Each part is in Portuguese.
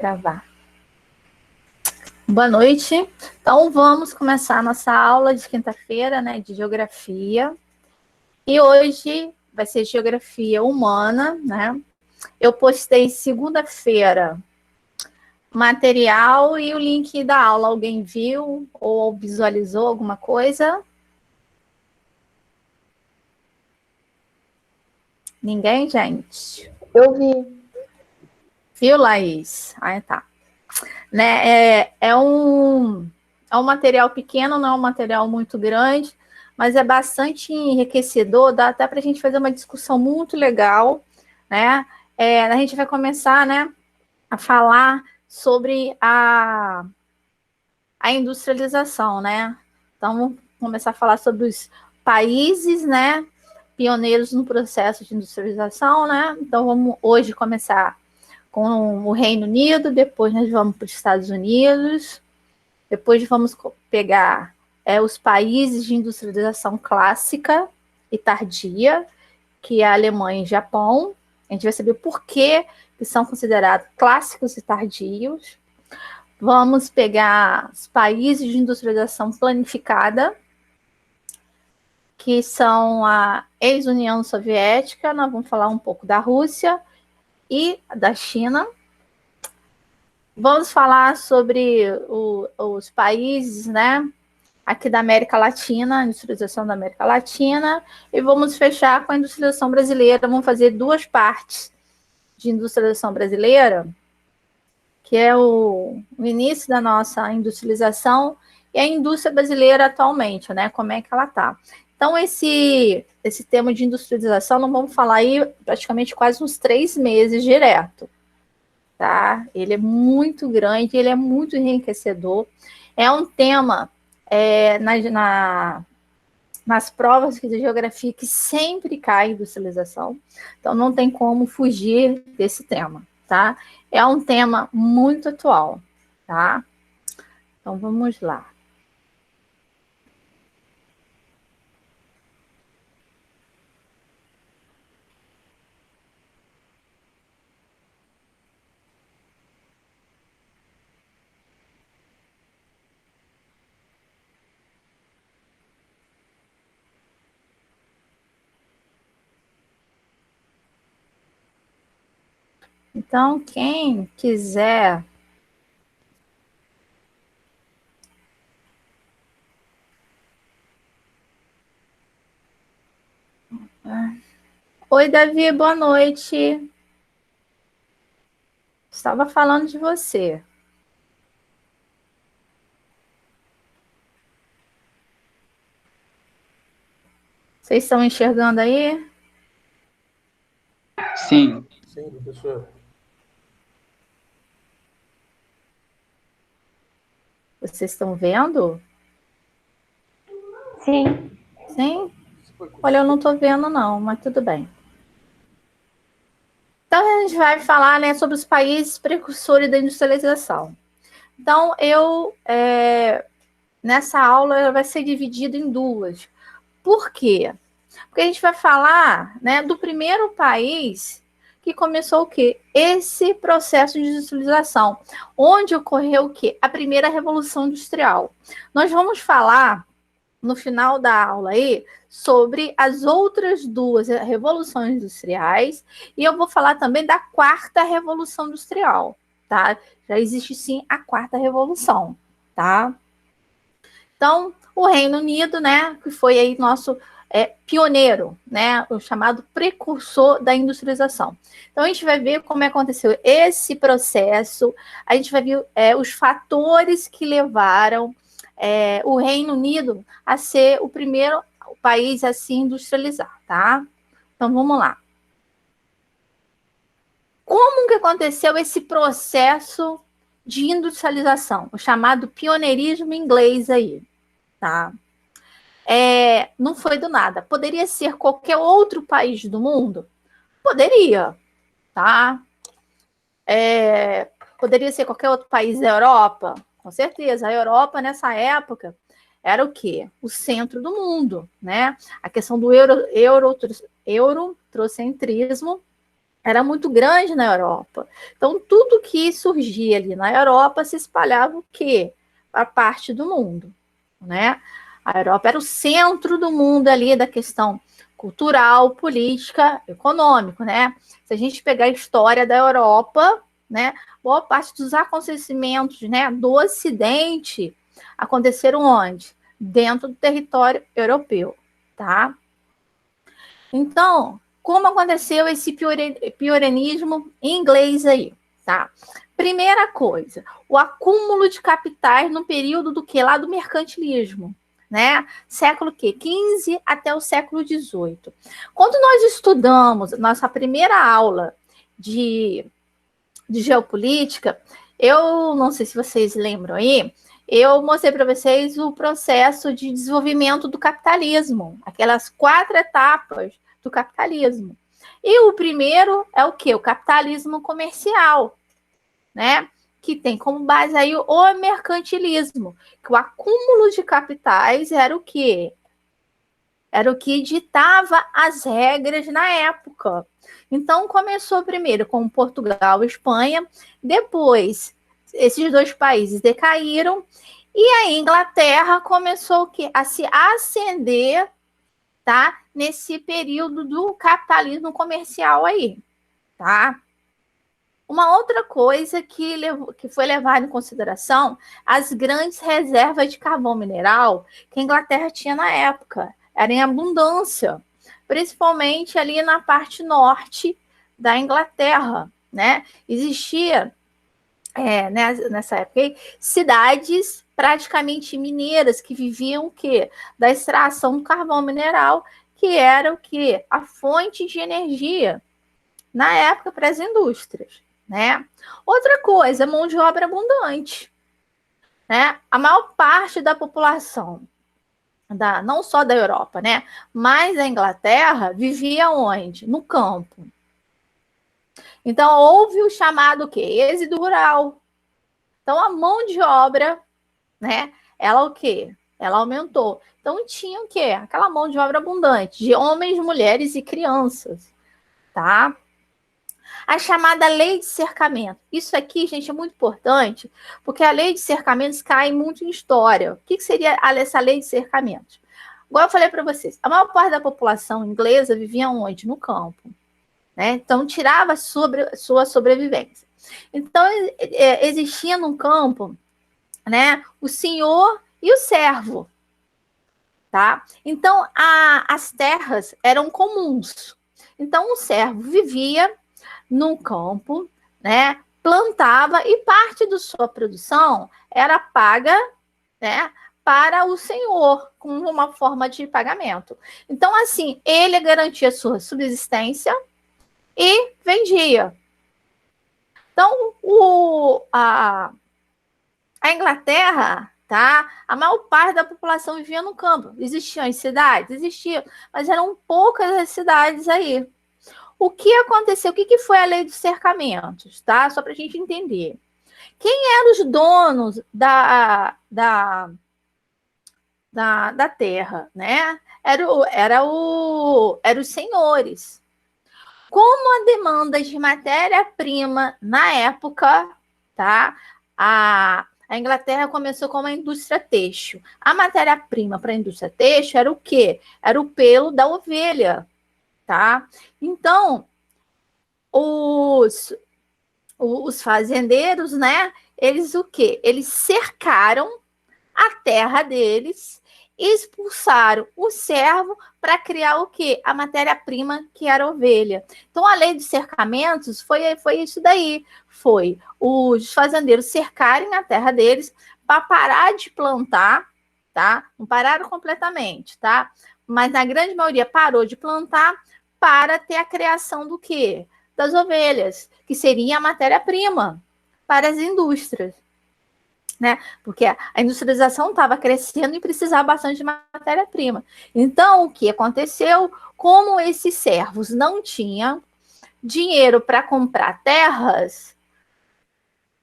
Gravar. Boa noite. Então, vamos começar a nossa aula de quinta-feira, né, de geografia. E hoje vai ser geografia humana, né? Eu postei segunda-feira material e o link da aula. Alguém viu ou visualizou alguma coisa? Ninguém, gente? Eu vi. Viu, Laís? Ah, tá. Né? É um material pequeno, não é um material muito grande, mas é bastante enriquecedor, dá até para a gente fazer uma discussão muito legal, né? A gente vai começar, né, a falar sobre a industrialização, né? Então, vamos começar a falar sobre os países, né, pioneiros no processo de industrialização, né? Então, vamos hoje começar com o Reino Unido, depois nós vamos para os Estados Unidos, depois vamos pegar os países de industrialização clássica e tardia, que é a Alemanha e Japão. A gente vai saber por que são considerados clássicos e tardios. Vamos pegar os países de industrialização planificada, que são a ex-União Soviética. Nós vamos falar um pouco da Rússia e da China. Vamos falar sobre os países, né, aqui da América Latina, a industrialização da América Latina, e vamos fechar com a industrialização brasileira. Vamos fazer duas partes de industrialização brasileira, que é o início da nossa industrialização e a indústria brasileira atualmente, né, como é que ela está. Então, esse tema de industrialização, nós vamos falar aí praticamente quase uns 3 meses direto. Tá? Ele é muito grande, ele é muito enriquecedor. É um tema nas provas de geografia que sempre cai industrialização. Então, não tem como fugir desse tema, tá? É um tema muito atual, tá? Então, vamos lá. Então, quem quiser Oi, Davi, boa noite. Estava falando de você. Vocês estão enxergando aí? Sim. Sim, professor. Vocês estão vendo? Sim. Sim? Olha, eu não estou vendo não, mas tudo bem. Então, a gente vai falar, né, sobre os países precursores da industrialização. Então, nessa aula, ela vai ser dividida em duas. Por quê? Porque a gente vai falar, né, do primeiro país que começou o quê? Esse processo de industrialização, onde ocorreu o quê? A primeira revolução industrial. Nós vamos falar no final da aula aí sobre as outras duas revoluções industriais e eu vou falar também da quarta revolução industrial, tá? Já existe sim a quarta revolução, tá? Então, o Reino Unido, né, que foi aí nosso pioneiro, né, o chamado precursor da industrialização. Então, a gente vai ver como aconteceu esse processo, a gente vai ver os fatores que levaram o Reino Unido a ser o primeiro país a se industrializar, tá? Então, vamos lá. Como que aconteceu esse processo de industrialização? O chamado pioneirismo inglês aí, tá? Não foi do nada. Poderia ser qualquer outro país do mundo? Poderia, tá? Poderia ser qualquer outro país da Europa? Com certeza. A Europa, nessa época, era o quê? O centro do mundo, né? A questão do eurocentrismo era muito grande na Europa. Então, tudo que surgia ali na Europa se espalhava o quê? Para parte do mundo, né? A Europa era o centro do mundo ali da questão cultural, política, econômico, né? Se a gente pegar a história da Europa, né, boa parte dos acontecimentos, né, do Ocidente aconteceram onde? Dentro do território europeu, tá? Então, como aconteceu esse pionerismo em inglês aí, tá? Primeira coisa, o acúmulo de capitais no período do que lá do mercantilismo, né? Século que 15 até o século 18. Quando nós estudamos nossa primeira aula de geopolítica, eu não sei se vocês lembram aí, eu mostrei para vocês o processo de desenvolvimento do capitalismo, aquelas 4 etapas do capitalismo. E o primeiro é o quê? O capitalismo comercial, né? Que tem como base aí o mercantilismo, que o acúmulo de capitais era o quê? Era o que ditava as regras na época. Então, começou primeiro com Portugal e Espanha, depois esses 2 países decaíram, e a Inglaterra começou o quê? A se ascender, tá? Nesse período do capitalismo comercial aí, tá? Uma outra coisa que foi levada em consideração, as grandes reservas de carvão mineral que a Inglaterra tinha na época. Era em abundância, principalmente ali na parte norte da Inglaterra, né? Existia, nessa época aí, cidades praticamente mineiras que viviam o quê? Da extração do carvão mineral, que era o quê? A fonte de energia na época para as indústrias, né? Outra coisa, mão de obra abundante, né? A maior parte da população não só da Europa, né, mas da Inglaterra vivia onde? No campo. Então houve o chamado quê? Êxodo rural. Então a mão de obra, né, ela o quê? Ela aumentou. Então tinha o quê? Aquela mão de obra abundante de homens, mulheres e crianças, tá? A chamada lei de cercamento. Isso aqui, gente, é muito importante, porque a lei de cercamentos cai muito em história. O que seria essa lei de cercamentos? Igual eu falei para vocês, a maior parte da população inglesa vivia onde? No campo, né? Então, tirava sua sobrevivência. Então, existia no campo, né, o senhor e o servo, tá? Então, as terras eram comuns. Então, o servo vivia no campo, né? Plantava e parte da sua produção era paga, né? Para o senhor, com uma forma de pagamento. Então, assim, ele garantia sua subsistência e vendia. Então, a Inglaterra, tá? A maior parte da população vivia no campo. Existiam as cidades? Existiam, mas eram poucas as cidades aí. O que aconteceu? O que foi a lei dos cercamentos, tá? Só para a gente entender. Quem eram os donos da terra, né? Eram os senhores. Como a demanda de matéria-prima na época, tá? A Inglaterra começou com uma indústria têxtil. A matéria-prima para a indústria têxtil era o quê? Era o pelo da ovelha, tá? Então, os fazendeiros, né? Eles o quê? Eles cercaram a terra deles, expulsaram o servo para criar o quê? A matéria-prima, que era a ovelha. Então, a lei dos cercamentos foi isso daí. Foi os fazendeiros cercarem a terra deles para parar de plantar, tá? Não pararam completamente, tá? Mas na grande maioria parou de plantar para ter a criação do quê? Das ovelhas, que seria a matéria-prima para as indústrias, né? Porque a industrialização estava crescendo e precisava bastante de matéria-prima. Então, o que aconteceu? Como esses servos não tinham dinheiro para comprar terras,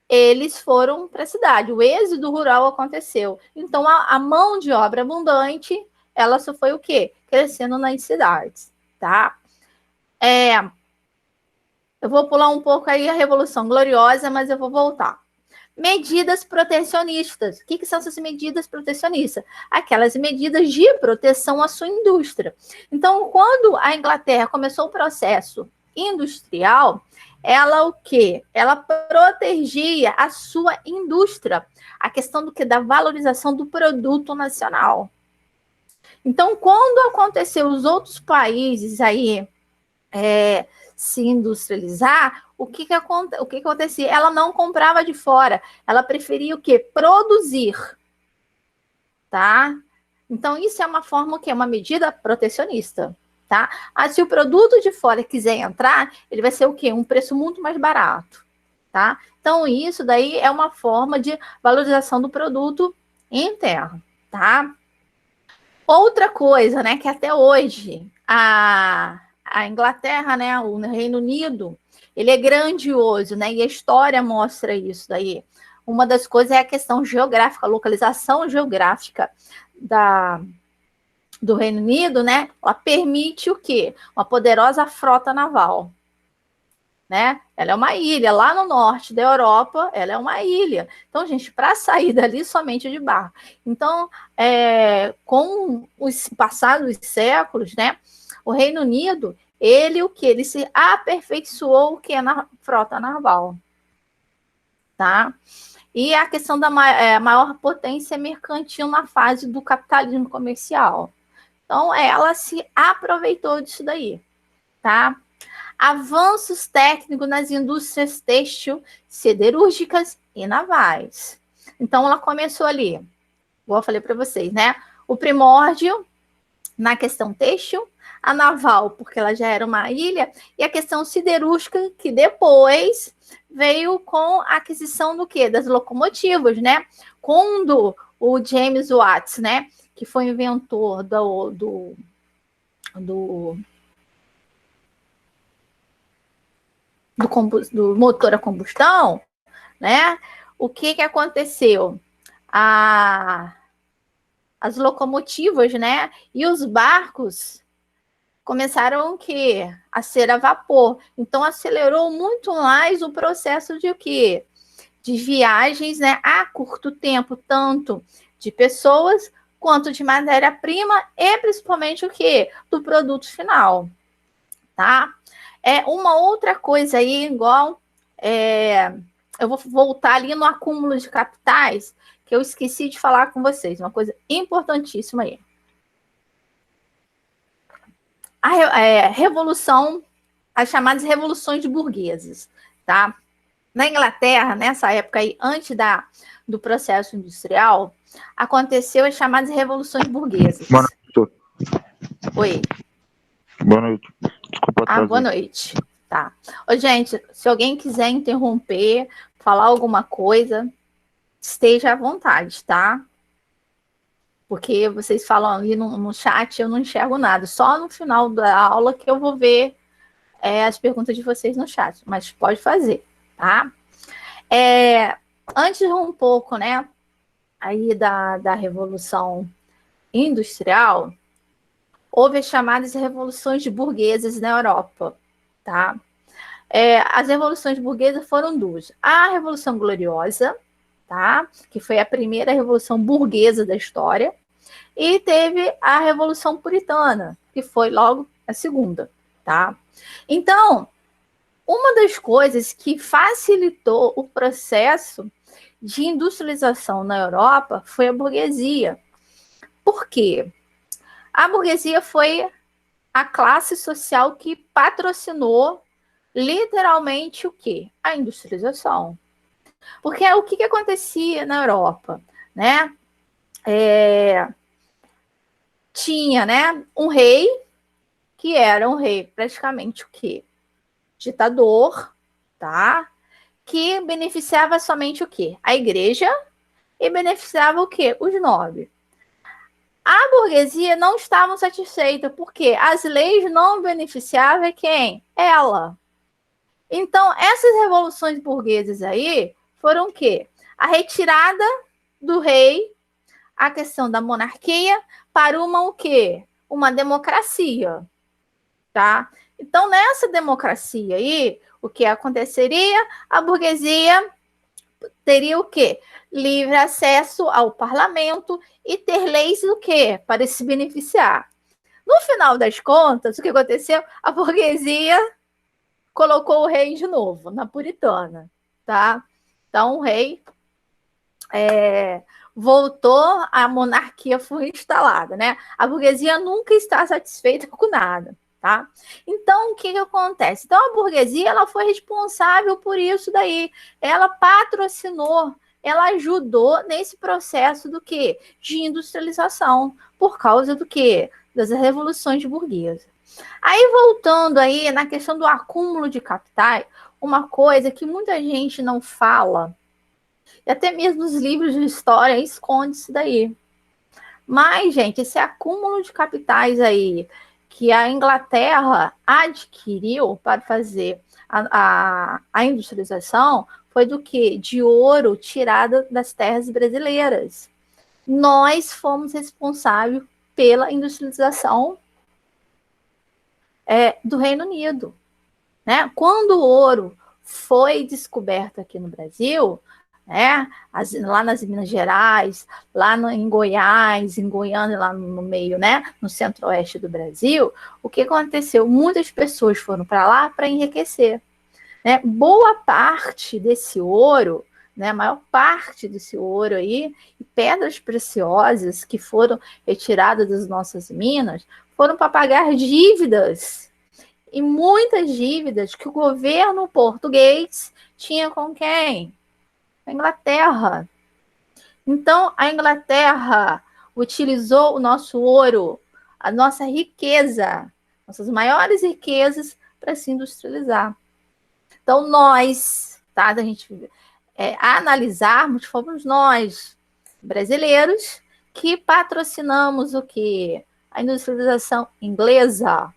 eles foram para a cidade. O êxodo rural aconteceu. Então, a mão de obra abundante, ela só foi o quê? Crescendo nas cidades, tá? Eu vou pular um pouco aí a Revolução Gloriosa, mas eu vou voltar. Medidas protecionistas. O que são essas medidas protecionistas? Aquelas medidas de proteção à sua indústria. Então, quando a Inglaterra começou o processo industrial, ela o quê? Ela protegia a sua indústria. A questão do que? Da valorização do produto nacional. Então, quando aconteceu os outros países aí se industrializar, o que acontecia? Ela não comprava de fora, ela preferia o quê? Produzir, tá? Então, isso é uma forma que é uma medida protecionista, tá? Se o produto de fora quiser entrar, ele vai ser o quê? Um preço muito mais barato, tá? Então, isso daí é uma forma de valorização do produto interno, tá? Outra coisa, né, que até hoje a Inglaterra, né, o Reino Unido, ele é grandioso, né, e a história mostra isso daí. Uma das coisas é a questão geográfica, a localização geográfica do Reino Unido, né, ela permite o quê? Uma poderosa frota naval, né? Ela é uma ilha, lá no norte da Europa, ela é uma ilha. Então, gente, para sair dali somente de barco. Então, com os passados séculos, né, o Reino Unido, ele se aperfeiçoou o que é na frota naval, tá? E a questão da maior potência mercantil na fase do capitalismo comercial. Então, ela se aproveitou disso daí, tá? Avanços técnicos nas indústrias têxtil, siderúrgicas e navais. Então, ela começou ali, igual eu falei para vocês, né? O primórdio na questão têxtil, a naval, porque ela já era uma ilha, e a questão siderúrgica, que depois veio com a aquisição do quê? Das locomotivas, né? Quando o James Watt, né? Que foi inventor do motor a combustão, né? O que aconteceu? As locomotivas, né? E os barcos começaram a ser a vapor. Então acelerou muito mais o processo de o quê? De viagens, né? A curto tempo, tanto de pessoas quanto de matéria-prima e principalmente o quê? Do produto final, tá? Uma outra coisa aí, igual eu vou voltar ali no acúmulo de capitais, que eu esqueci de falar com vocês, uma coisa importantíssima aí. Revolução, as chamadas revoluções burguesas, tá? Na Inglaterra, nessa época aí, antes do processo industrial, aconteceu as chamadas revoluções burguesas. Boa noite, doutor. Oi. Boa noite. Desculpa atrasar. Boa noite. Tá. Gente, se alguém quiser interromper, falar alguma coisa, esteja à vontade, tá? Porque vocês falam ali no chat, eu não enxergo nada. Só no final da aula que eu vou ver as perguntas de vocês no chat. Mas pode fazer, tá? Antes um pouco, né? Aí da Revolução Industrial, houve as chamadas revoluções burguesas na Europa, tá? As revoluções burguesas foram duas. A Revolução Gloriosa, tá? Que foi a primeira revolução burguesa da história, e teve a Revolução Puritana, que foi logo a segunda, tá? Então, uma das coisas que facilitou o processo de industrialização na Europa foi a burguesia. Por quê? A burguesia foi a classe social que patrocinou literalmente o quê? A industrialização. Porque o que acontecia na Europa, né? Tinha, né, um rei que era um rei praticamente o quê? Ditador, tá? Que beneficiava somente o quê? A igreja e beneficiava o quê? Os nobres. A burguesia não estava satisfeita, porque as leis não beneficiavam quem? Ela. Então, essas revoluções burguesas aí foram o quê? A retirada do rei, a questão da monarquia, para o quê? Uma democracia, tá? Então, nessa democracia aí, o que aconteceria? A burguesia teria o quê? Livre acesso ao parlamento e ter leis o quê? Para se beneficiar. No final das contas, o que aconteceu? A burguesia colocou o rei de novo, na puritana, tá? Então, o rei voltou, a monarquia foi instalada, né? A burguesia nunca está satisfeita com nada, tá? Então, o que acontece? Então, a burguesia, ela foi responsável por isso daí. Ela patrocinou, ela ajudou nesse processo do quê? De industrialização, por causa do quê? Das revoluções burguesas. Aí, voltando aí na questão do acúmulo de capitais, uma coisa que muita gente não fala, e até mesmo os livros de história esconde isso daí. Mas, gente, esse acúmulo de capitais aí que a Inglaterra adquiriu para fazer a industrialização foi do quê? De ouro tirado das terras brasileiras. Nós fomos responsáveis pela industrialização do Reino Unido, né? Quando o ouro foi descoberto aqui no Brasil, né? Lá nas Minas Gerais, em Goiás, em Goiânia, lá no meio, né? No centro-oeste do Brasil, o que aconteceu? Muitas pessoas foram para lá para enriquecer, né? Boa parte desse ouro, né? A maior parte desse ouro aí, e pedras preciosas que foram retiradas das nossas minas, foram para pagar dívidas. E muitas dívidas que o governo português tinha com quem? A Inglaterra. Então, a Inglaterra utilizou o nosso ouro, a nossa riqueza, nossas maiores riquezas, para se industrializar. Então, nós, tá? A gente analisarmos, fomos nós, brasileiros, que patrocinamos o quê? A industrialização inglesa,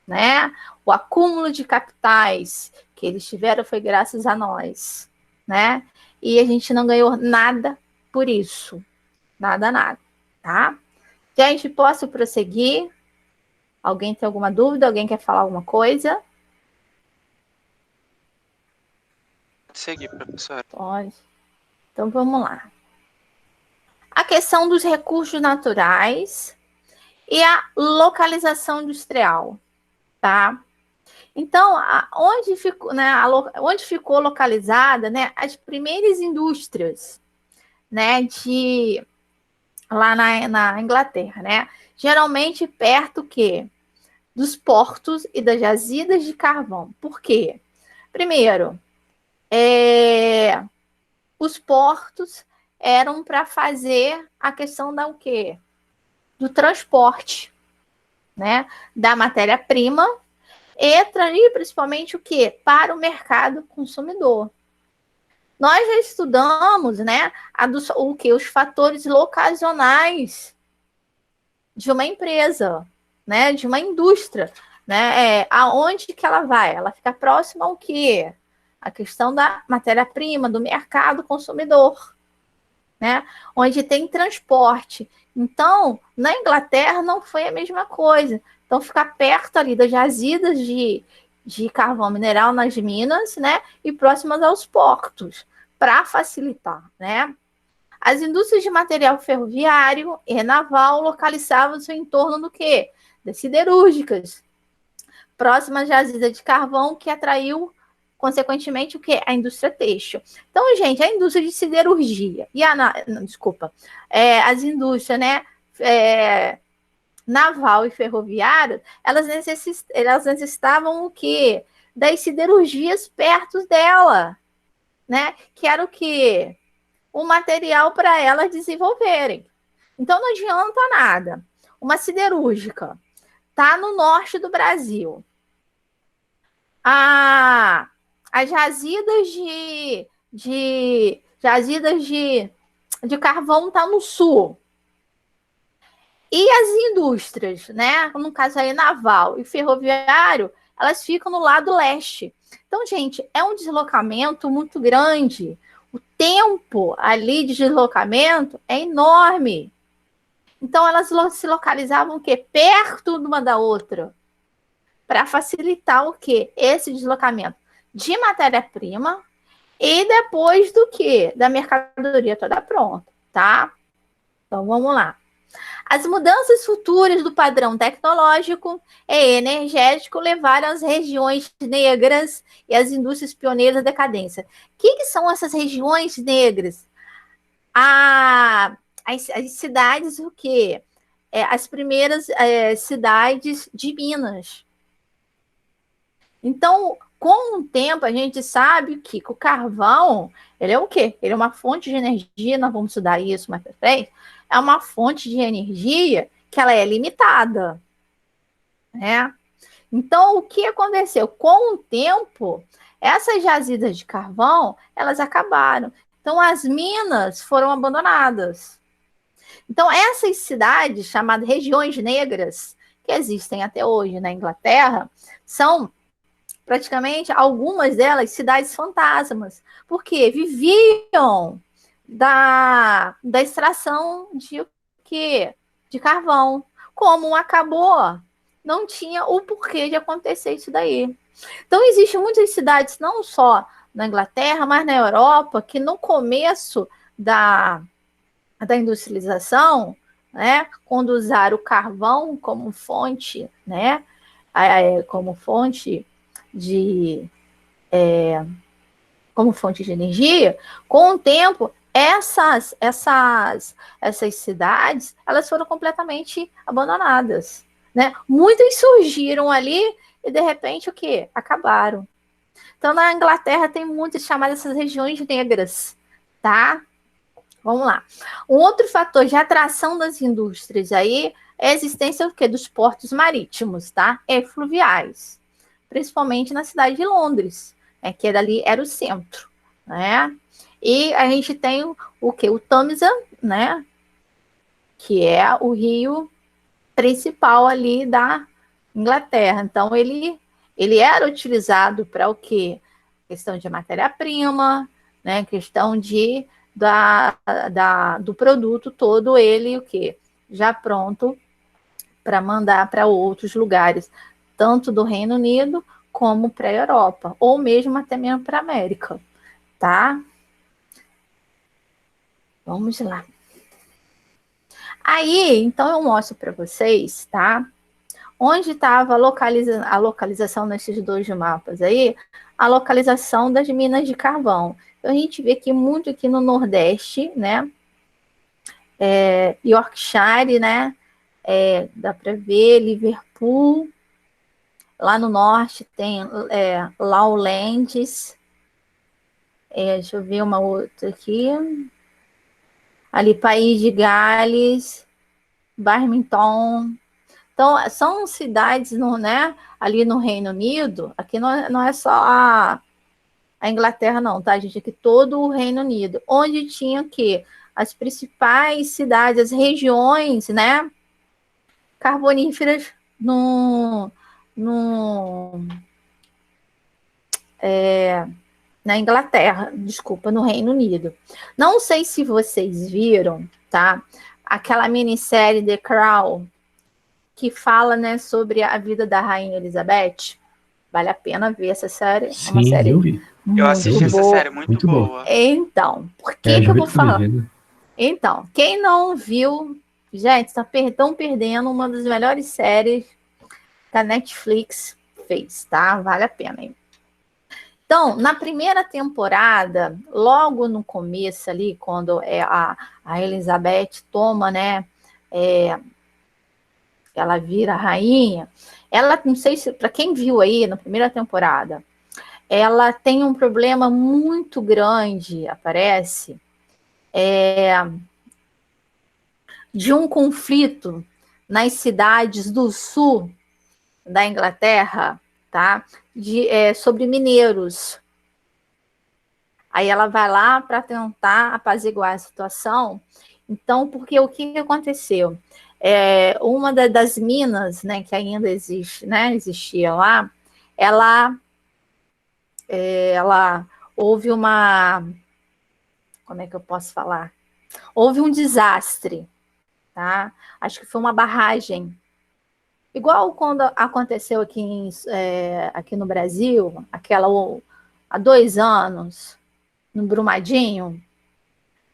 né? O acúmulo de capitais que eles tiveram foi graças a nós, né? E a gente não ganhou nada por isso. Nada, tá? Gente, posso prosseguir? Alguém tem alguma dúvida? Alguém quer falar alguma coisa? Pode seguir, professora. Pode. Então, vamos lá. A questão dos recursos naturais e a localização industrial, tá? Então, onde ficou localizada, né, as primeiras indústrias, né, lá na Inglaterra, né? Geralmente perto dos portos e das jazidas de carvão. Por quê? Primeiro, os portos eram para fazer a questão da o quê? Do transporte, né, da matéria-prima e principalmente o quê? Para o mercado consumidor. Nós já estudamos, né, os fatores locacionais de uma empresa, né, de uma indústria, né, aonde que ela vai? Ela fica próxima ao quê? A questão da matéria-prima, do mercado consumidor, né, onde tem transporte. Então, na Inglaterra não foi a mesma coisa. Então, ficar perto ali das jazidas de carvão mineral nas minas, né, e próximas aos portos, para facilitar, né? As indústrias de material ferroviário e naval localizavam-se em torno do quê? Das siderúrgicas, próximas à jazida de carvão, que atraiu, consequentemente, o quê? A indústria têxtil. Então, gente, a indústria de siderurgia e as indústrias, né, naval e ferroviária, elas necessitavam o quê? Das siderurgias perto dela, né? Que era o quê? O material para elas desenvolverem. Então, não adianta nada. Uma siderúrgica está no norte do Brasil. As jazidas de carvão tá no sul. E as indústrias, né? No caso aí, naval e ferroviário, elas ficam no lado leste. Então, gente, é um deslocamento muito grande. O tempo ali de deslocamento é enorme. Então, elas se localizavam o quê? Perto de uma da outra. Para facilitar o quê? Esse deslocamento. de matéria-prima e depois do quê? Da mercadoria toda pronta, tá? Então, vamos lá. As mudanças futuras do padrão tecnológico e energético levaram as regiões negras e as indústrias pioneiras à decadência. O que são essas regiões negras? As cidades, o quê? As primeiras cidades de Minas. Então, com o tempo, a gente sabe que o carvão, ele é o quê? Ele é uma fonte de energia, nós vamos estudar isso mais para frente, é uma fonte de energia que ela é limitada, né? Então, o que aconteceu? Com o tempo, essas jazidas de carvão, elas acabaram. Então, as minas foram abandonadas. Então, essas cidades, chamadas regiões negras, que existem até hoje na Inglaterra, são praticamente algumas delas cidades fantasmas, porque viviam da extração de quê? De carvão. Como acabou, não tinha o porquê de acontecer isso daí. Então, existem muitas cidades, não só na Inglaterra, mas na Europa, que no começo da industrialização, né, quando usaram o carvão como fonte, né, como fonte de como fonte de energia, com o tempo essas cidades elas foram completamente abandonadas, né? Muitas surgiram ali e de repente o que acabaram. Então na Inglaterra tem muitas chamadas essas regiões negras, tá? Vamos lá. Um outro fator de atração das indústrias aí é a existência do quê? Dos portos marítimos, tá? E fluviais, principalmente na cidade de Londres, que dali era o centro, né? E a gente tem o quê? O Tamisa, né? Que é o rio principal ali da Inglaterra. Então, ele era utilizado para o quê? Questão de matéria-prima, né? Questão do produto todo, ele o quê? Já pronto para mandar para outros lugares, tanto do Reino Unido como para a Europa, ou mesmo até mesmo para a América, tá? Vamos lá. Aí, então eu mostro para vocês, tá? Onde estava a localização nesses dois mapas aí, a localização das minas de carvão. Então, a gente vê que muito aqui no Nordeste, né? Yorkshire, né? Dá para ver Liverpool. Lá no norte tem Lowlands. Deixa eu ver uma outra aqui. Ali, País de Gales, Birmingham. Então, são cidades né, ali no Reino Unido. Aqui não é só a Inglaterra, não, tá, gente? Aqui todo o Reino Unido, onde tinha que as principais cidades, as regiões, né, carboníferas na Inglaterra, desculpa, no Reino Unido. Não sei se vocês viram, tá? Aquela minissérie The Crown, que fala, né, sobre a vida da Rainha Elizabeth. Vale a pena ver essa série. Sim, É uma série eu vi. Eu assisti essa boa. série muito boa. Então, por que já eu vi vou tudo falar? vendo. Então, quem não viu, gente, estão perdendo uma das melhores séries que a Netflix fez, tá? Vale a pena, hein? Então, na primeira temporada, logo no começo ali, quando a Elizabeth toma, né, ela vira rainha, ela, não sei se, para quem viu aí na primeira temporada, ela tem um problema muito grande, aparece, de um conflito nas cidades do sul da Inglaterra, tá? Sobre mineiros. Aí ela vai lá para tentar apaziguar a situação. Então, porque o que aconteceu? Uma das minas, né, que ainda existe, né, existia lá, ela houve uma, como é que eu posso falar? Houve um desastre, tá? Acho que foi uma barragem. Igual quando aconteceu aqui no Brasil, aquela há 2 anos, no Brumadinho,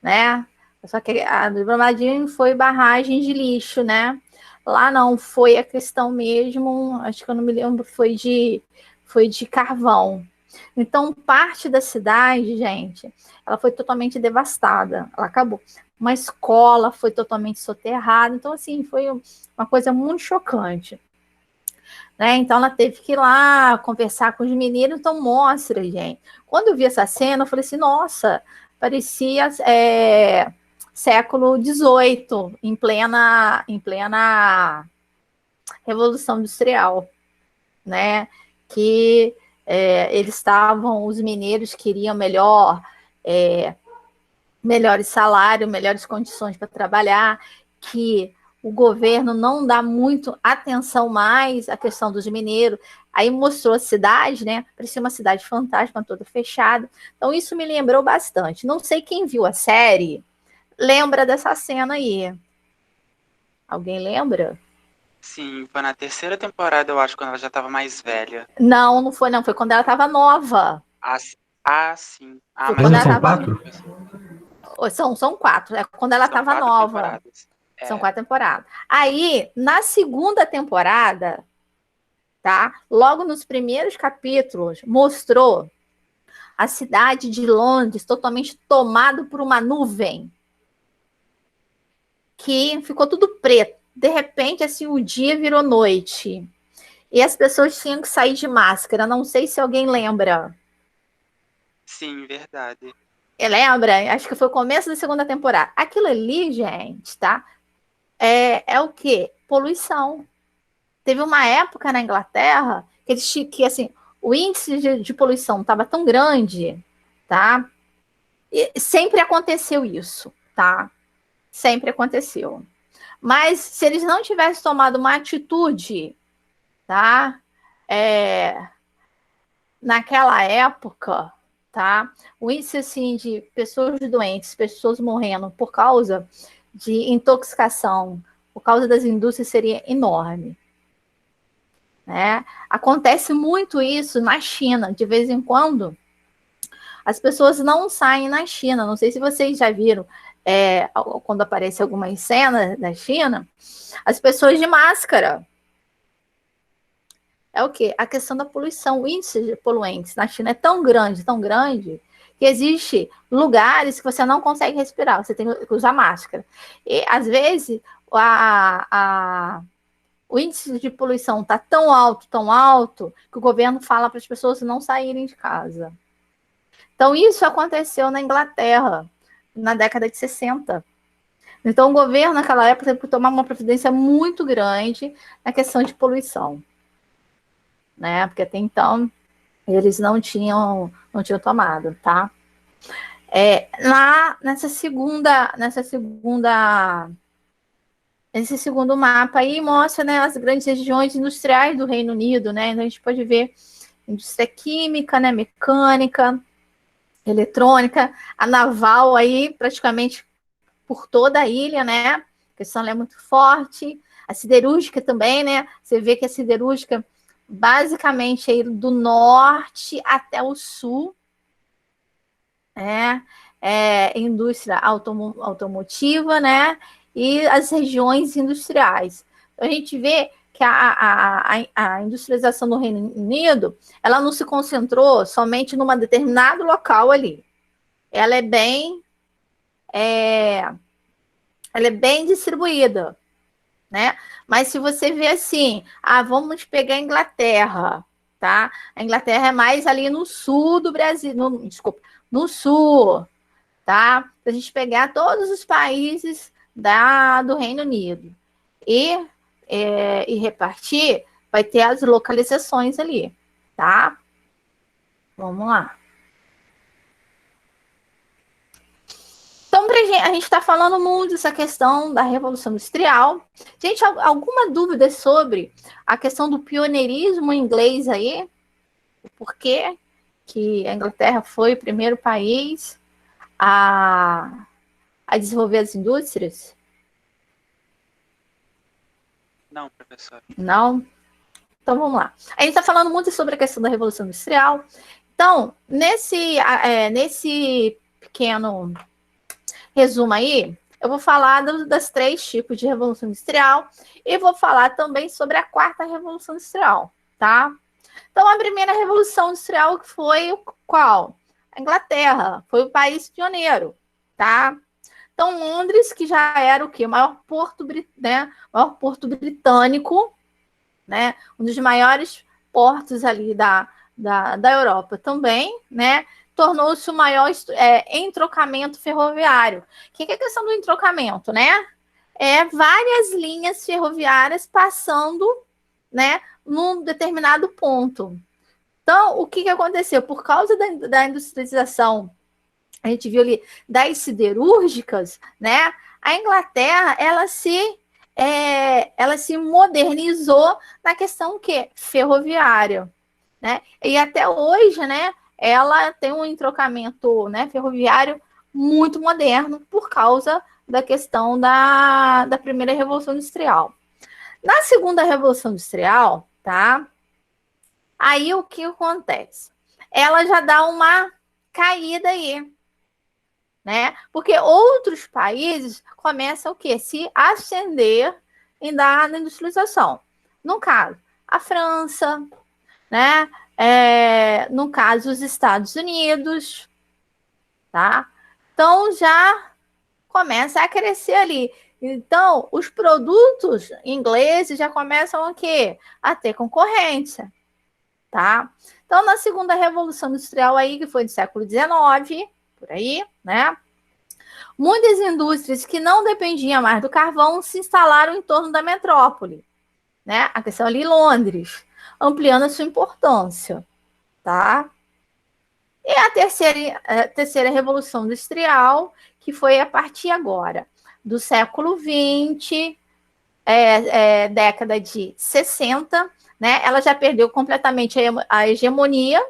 né? Só que a do Brumadinho foi barragem de lixo, né? Lá não, foi a questão mesmo, acho que eu não me lembro, foi de carvão. Então, parte da cidade, gente, ela foi totalmente devastada, ela acabou. Uma escola foi totalmente soterrada, então, assim, foi uma coisa muito chocante. Né? Então, ela teve que ir lá conversar com os meninos, então mostra, gente. Quando eu vi essa cena, eu falei assim, nossa, parecia século XVIII, em plena Revolução Industrial, né? Que eles estavam, os mineiros queriam melhores salários, melhores condições para trabalhar, que o governo não dá muito atenção mais à questão dos mineiros. Aí mostrou a cidade, né? Parecia uma cidade fantasma, toda fechada. Então, isso me lembrou bastante. Não sei quem viu a série, lembra dessa cena aí. Alguém lembra? Sim, foi na terceira temporada, eu acho, quando ela já tava mais velha. Não, não foi, não. Foi quando ela estava nova. Ah, sim. Ah, Foi mas Mas quando não eu ela não são lembro, estava. quatro? São 4. É quando ela São estava 4 nova. temporadas. São 4 temporadas. Aí, na segunda temporada, tá? Logo nos primeiros capítulos, mostrou a cidade de Londres totalmente tomada por uma nuvem que ficou tudo preto. De repente, assim, o dia virou noite. E as pessoas tinham que sair de máscara. Não sei se alguém lembra. Sim, verdade. Lembra? Acho que foi o começo da segunda temporada. Aquilo ali, gente, tá? É o quê? Poluição. Teve uma época na Inglaterra que assim, o índice de poluição estava tão grande, tá? E sempre aconteceu isso, tá? Sempre aconteceu. Mas se eles não tivessem tomado uma atitude, tá? Naquela época, tá? O índice assim de pessoas doentes, pessoas morrendo por causa de intoxicação, por causa das indústrias seria enorme. Né? Acontece muito isso na China, de vez em quando. As pessoas não saem na China. Não sei se vocês já viram quando aparece algumas cenas da China, as pessoas de máscara. É o quê? A questão da poluição, o índice de poluentes na China é tão grande, que existe lugares que você não consegue respirar, você tem que usar máscara. E, às vezes, o índice de poluição está tão alto, que o governo fala para as pessoas não saírem de casa. Então, isso aconteceu na Inglaterra, na década de 60. Então, o governo, naquela época, teve que tomar uma providência muito grande na questão de poluição. Né? Porque até então, eles não tinham tomado, tá? Nesse segundo mapa aí mostra, né, as grandes regiões industriais do Reino Unido, né? Então a gente pode ver indústria química, né, mecânica, eletrônica, a naval aí praticamente por toda a ilha, né? A questão é muito forte. A siderúrgica também, né? Você vê que a siderúrgica basicamente aí do norte até o sul, né? Indústria automotiva, né? E as regiões industriais. Então, a gente vê que a industrialização do Reino Unido, ela não se concentrou somente numa determinado local ali. Ela é bem distribuída, né? Mas se você vê assim, vamos pegar a Inglaterra, tá? A Inglaterra é mais ali no sul do Brasil, desculpa, no sul, tá? Se a gente pegar todos os países do Reino Unido e repartir, vai ter as localizações ali, tá? Vamos lá. Então, a gente está falando muito dessa questão da Revolução Industrial. Gente, alguma dúvida sobre a questão do pioneirismo inglês aí? Por que a Inglaterra foi o primeiro país a desenvolver as indústrias? Não, professor. Não? Então, vamos lá. A gente está falando muito sobre a questão da Revolução Industrial. Então, nesse pequeno resumo aí, eu vou falar das 3 tipos de Revolução Industrial e vou falar também sobre a 4ª Revolução Industrial, tá? Então, a primeira Revolução Industrial foi qual? A Inglaterra, foi o país pioneiro, tá? Então, Londres, que já era o quê? O maior porto britânico, né? Um dos maiores portos ali da Europa também, né? Tornou-se o maior entrocamento ferroviário. O que é a questão do entrocamento, né? É várias linhas ferroviárias passando, né, num determinado ponto. Então, o que aconteceu? Por causa da industrialização, a gente viu ali, das siderúrgicas, né? A Inglaterra, ela se modernizou na questão que ferroviária, né? E até hoje, né, ela tem um entrocamento, né, ferroviário muito moderno por causa da questão da primeira Revolução Industrial. Na segunda Revolução Industrial, tá? Aí o que acontece? Ela já dá uma caída aí, né? Porque outros países começam o quê? Se ascender na industrialização. No caso, a França, né? No caso, os Estados Unidos, tá? Então já começa a crescer ali. Então, os produtos ingleses já começam o quê? A ter concorrência, tá? Então, na segunda Revolução Industrial aí, que foi do século XIX, por aí, né? Muitas indústrias que não dependiam mais do carvão se instalaram em torno da metrópole, né? A questão ali, Londres, ampliando a sua importância, tá? E a terceira Revolução Industrial, que foi a partir agora do século XX, década de 60, né? Ela já perdeu completamente a hegemonia,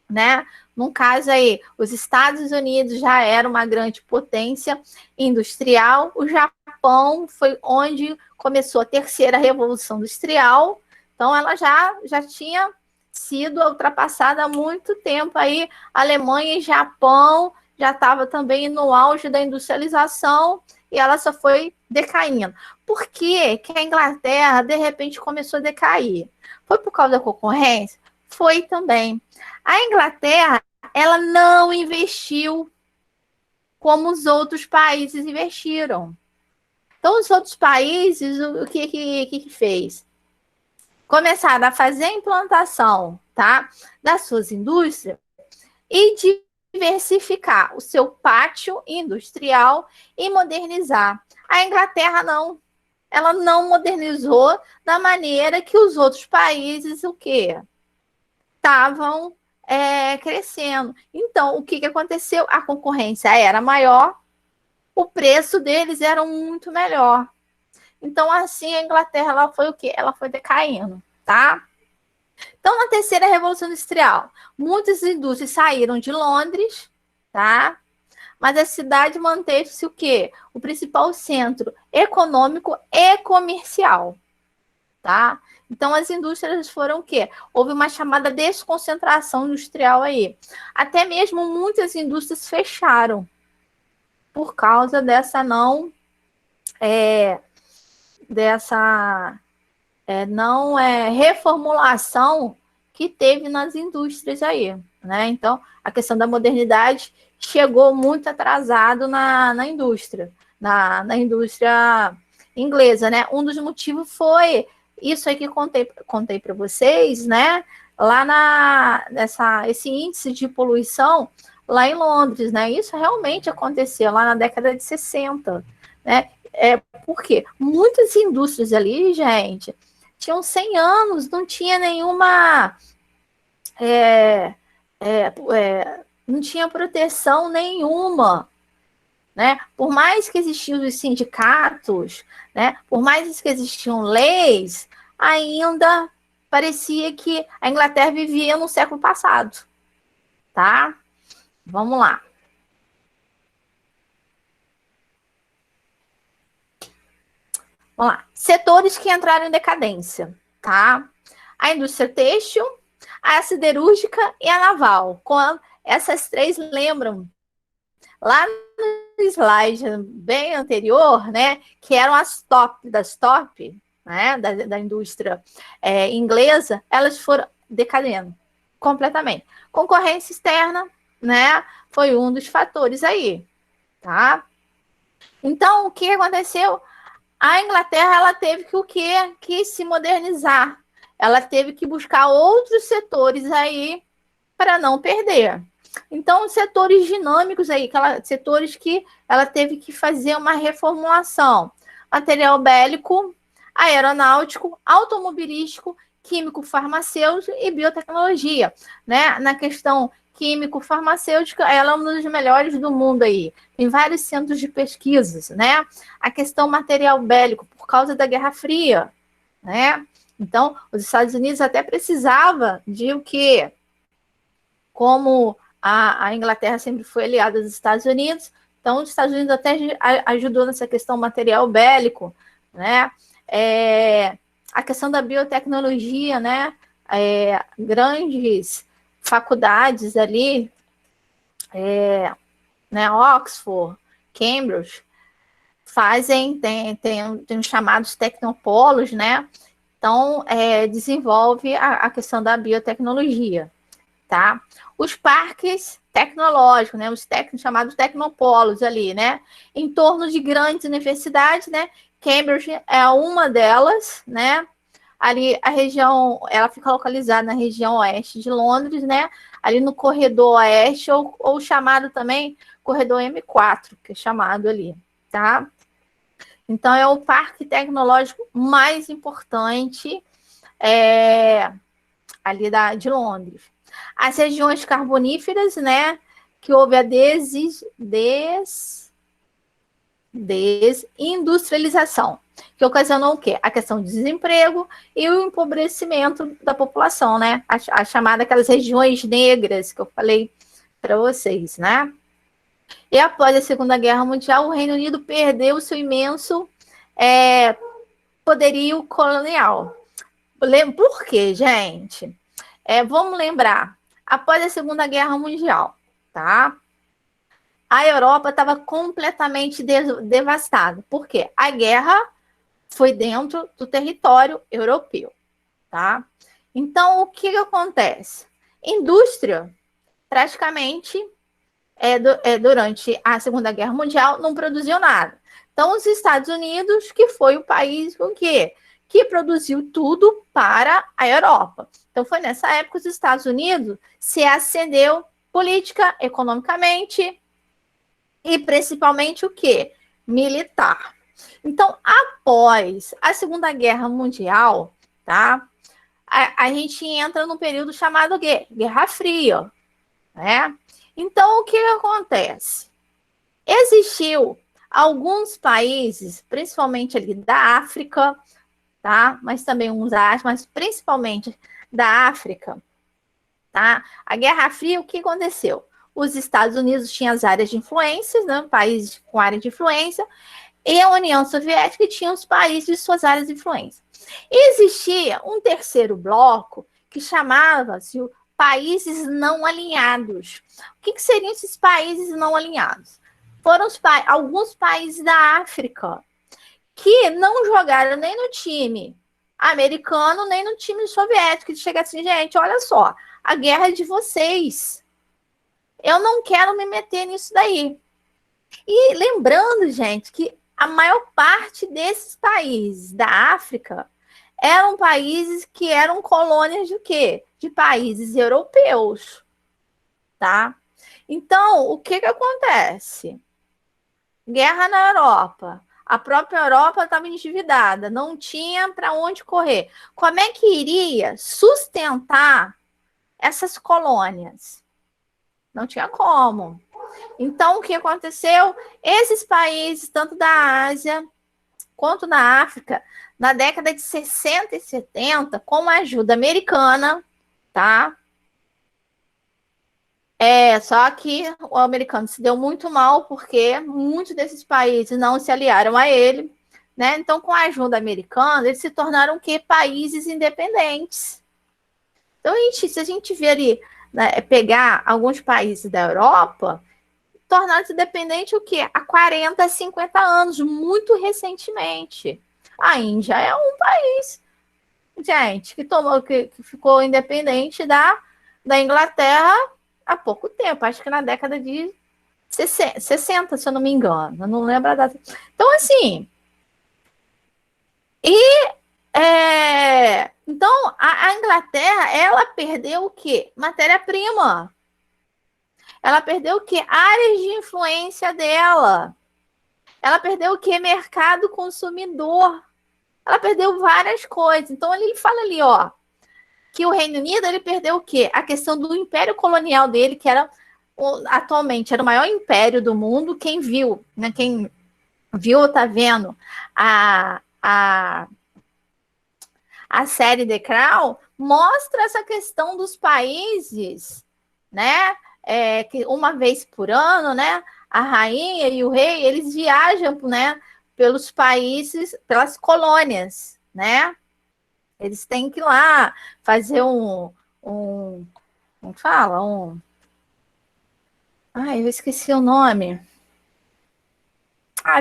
né? No caso aí, os Estados Unidos já era uma grande potência industrial, o Japão foi onde começou a terceira Revolução Industrial, então ela já tinha sido ultrapassada há muito tempo aí, Alemanha e Japão já estava também no auge da industrialização e ela só foi decaindo. Por que a Inglaterra, de repente, começou a decair? Foi por causa da concorrência? Foi também. A Inglaterra, ela não investiu como os outros países investiram. Então, os outros países, o que fez? Começaram a fazer a implantação, tá, das suas indústrias e diversificar o seu pátio industrial e modernizar. A Inglaterra não. Ela não modernizou da maneira que os outros países, o quê? Estavam crescendo. Então, o que aconteceu? A concorrência era maior, o preço deles era muito melhor. Então, assim, a Inglaterra ela foi o quê? Ela foi decaindo, tá? Então, na terceira Revolução Industrial, muitas indústrias saíram de Londres, tá? Mas a cidade manteve-se o quê? O principal centro econômico e comercial, tá? Então, as indústrias foram o quê? Houve uma chamada desconcentração industrial aí. Até mesmo muitas indústrias fecharam por causa dessa reformulação que teve nas indústrias aí, né? Então, a questão da modernidade chegou muito atrasado na indústria, na indústria inglesa, né? Um dos motivos foi isso aí que contei para vocês, né? Lá esse índice de poluição lá em Londres, né? Isso realmente aconteceu lá na década de 60, né? Por quê? Muitas indústrias ali, gente, tinham 100 anos, não tinha nenhuma não tinha proteção nenhuma, né? Por mais que existiam os sindicatos, né? Por mais que existiam leis, ainda parecia que a Inglaterra vivia no século passado, tá? Vamos lá. Vamos lá. Setores que entraram em decadência, tá? A indústria têxtil, a siderúrgica e a naval. Essas três lembram lá no slide bem anterior, né, que eram as top das top, né, da indústria inglesa, elas foram decadendo completamente. Concorrência externa, né, foi um dos fatores aí, tá? Então, o que aconteceu? A Inglaterra, ela teve que o quê? Que se modernizar. Ela teve que buscar outros setores aí para não perder. Então, setores dinâmicos aí, setores que ela teve que fazer uma reformulação. Material bélico, aeronáutico, automobilístico, químico, farmacêutico e biotecnologia, né? Na questão químico-farmacêutica, ela é uma das melhores do mundo aí. Tem vários centros de pesquisas, né? A questão material bélico, por causa da Guerra Fria, né? Então, os Estados Unidos até precisava de o quê? Como a Inglaterra sempre foi aliada dos Estados Unidos, então os Estados Unidos até ajudou nessa questão material bélico, né? A questão da biotecnologia, né? Grandes faculdades ali, né? Oxford, Cambridge, tem os chamados tecnopolos, né? Então, desenvolve a questão da biotecnologia, tá? Os parques tecnológicos, né? Os chamados tecnopolos ali, né? Em torno de grandes universidades, né? Cambridge é uma delas, né? Ali a região, ela fica localizada na região oeste de Londres, né? Ali no corredor oeste, ou chamado também corredor M4, que é chamado ali, tá? Então, é o parque tecnológico mais importante ali de Londres. As regiões carboníferas, né, que houve a desindustrialização, que ocasionou o quê? A questão do desemprego e o empobrecimento da população, né? A chamada aquelas regiões negras que eu falei para vocês, né? E após a Segunda Guerra Mundial, o Reino Unido perdeu o seu imenso poderio colonial. Por quê, gente? Vamos lembrar, após a Segunda Guerra Mundial, tá? A Europa estava completamente devastada. Por quê? A guerra foi dentro do território europeu, tá? Então, o que acontece? Indústria, praticamente, durante a Segunda Guerra Mundial, não produziu nada. Então, os Estados Unidos, que foi o país o quê? Que produziu tudo para a Europa. Então, foi nessa época que os Estados Unidos se ascendeu política, economicamente e principalmente o quê? Militar. Então, após a Segunda Guerra Mundial, tá? A gente entra num período chamado Guerra Fria, né? Então, o que acontece? Existiu alguns países, principalmente ali da África, tá? Mas também uns da Ásia, mas principalmente da África, tá? A Guerra Fria, o que aconteceu? Os Estados Unidos tinham as áreas de influência, né? Países com área de influência, e a União Soviética tinha os países de suas áreas de influência. E existia um terceiro bloco que chamava-se países não alinhados. O que seriam esses países não alinhados? Foram alguns países da África que não jogaram nem no time americano, nem no time soviético, que chega assim, gente, olha só, a guerra é de vocês. Eu não quero me meter nisso daí. E lembrando, gente, que a maior parte desses países da África eram países que eram colônias de quê? De países europeus, tá? Então, o que acontece? Guerra na Europa. A própria Europa estava endividada, não tinha para onde correr. Como é que iria sustentar essas colônias? Não tinha como. Então, o que aconteceu? Esses países, tanto da Ásia quanto na África, na década de 60 e 70, com a ajuda americana, tá? Só que o americano se deu muito mal, porque muitos desses países não se aliaram a ele, né? Então, com a ajuda americana, eles se tornaram o quê? Países independentes. Então, se a gente ver ali, né, pegar alguns países da Europa, tornaram-se dependentes o quê? Há 40, 50 anos, muito recentemente. A Índia é um país, gente, que ficou independente da Inglaterra há pouco tempo, acho que na década de 60, se eu não me engano, eu não lembro a data. Então, assim, então a Inglaterra, ela perdeu o quê? Matéria-prima. Ela perdeu o quê? Áreas de influência dela. Ela perdeu o quê? Mercado consumidor. Ela perdeu várias coisas. Então, ele fala ali, ó, que o Reino Unido, ele perdeu o quê? A questão do império colonial dele, que era, atualmente, era o maior império do mundo. Quem viu, né? Quem viu ou tá vendo a série The Crown, mostra essa questão dos países, né? Que uma vez por ano, né? A rainha e o rei, eles viajam, né? Pelos países, pelas colônias, né? Eles têm que ir lá fazer como fala? Ai, eu esqueci o nome.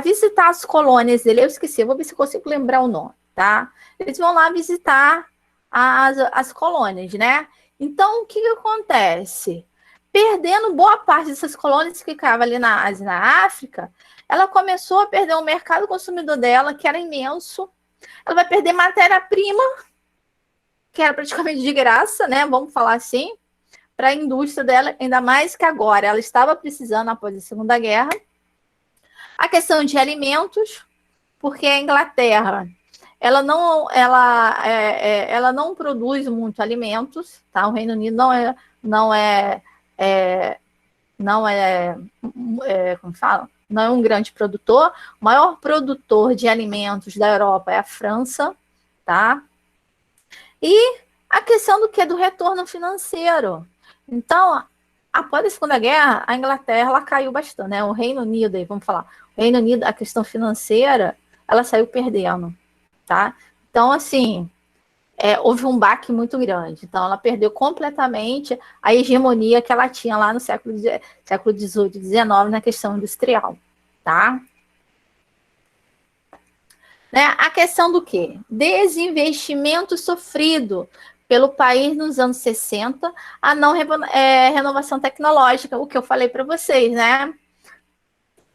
Visitar as colônias dele, eu esqueci, eu vou ver se eu consigo lembrar o nome, tá? Eles vão lá visitar as colônias, né? Então, o que acontece? Perdendo boa parte dessas colônias que ficavam ali na Ásia e na África, ela começou a perder o mercado consumidor dela, que era imenso. Ela vai perder matéria-prima, que era praticamente de graça, né? Vamos falar assim, para a indústria dela, ainda mais que agora ela estava precisando após a Segunda Guerra. A questão de alimentos, porque a Inglaterra ela não produz muito alimentos, tá? O Reino Unido como fala? Não é um grande produtor. O maior produtor de alimentos da Europa é a França, tá? E a questão do retorno financeiro. Então, após a Segunda Guerra, a Inglaterra ela caiu bastante, né? O Reino Unido, vamos falar, o Reino Unido, a questão financeira, ela saiu perdendo, tá? Então, assim, houve um baque muito grande. Então, ela perdeu completamente a hegemonia que ela tinha lá no século XVIII, XIX, na questão industrial, tá? Né? A questão do quê? Desinvestimento sofrido pelo país nos anos 60, a não renovação tecnológica, o que eu falei para vocês, né?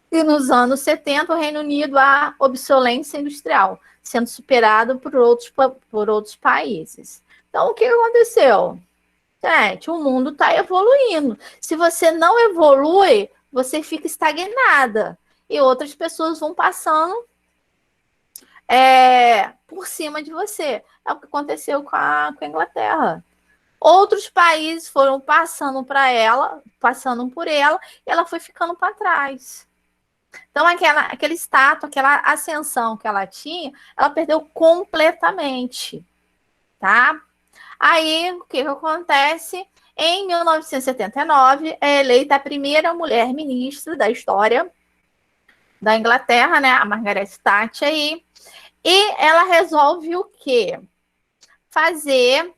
E nos anos 70, o Reino Unido, a obsolescência industrial, sendo superado por outros países. Então, o que aconteceu? Gente, o mundo está evoluindo. Se você não evolui, você fica estagnada. E outras pessoas vão passando por cima de você. É o que aconteceu com a Inglaterra. Outros países foram passando por ela, e ela foi ficando para trás. Então, aquele status, aquela ascensão que ela tinha, ela perdeu completamente, tá? Aí, o que acontece? Em 1979, é eleita a primeira mulher ministra da história da Inglaterra, né? A Margaret Thatcher aí. E ela resolve o quê? Fazer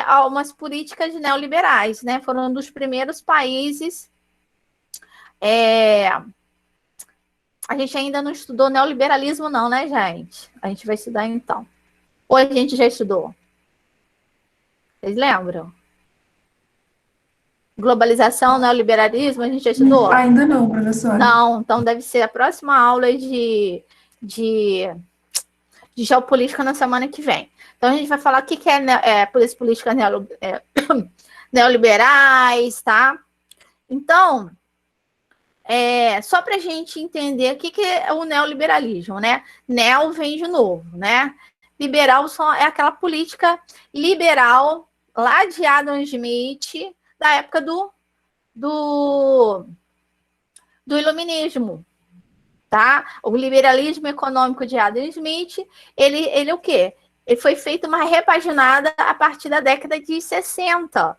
algumas políticas neoliberais, né? Foram um dos primeiros países. A gente ainda não estudou neoliberalismo, não, né, gente? A gente vai estudar então. Ou a gente já estudou? Vocês lembram? Globalização, neoliberalismo, a gente já estudou? Ainda não, professora. Não, então deve ser a próxima aula de geopolítica na semana que vem. Então, a gente vai falar o que é políticas neoliberais, tá? Então, só para a gente entender o que é o neoliberalismo, né? Neo vem de novo, né? Liberal é aquela política liberal lá de Adam Smith, da época do iluminismo, tá? O liberalismo econômico de Adam Smith, ele o quê? Ele foi feito uma repaginada a partir da década de 60,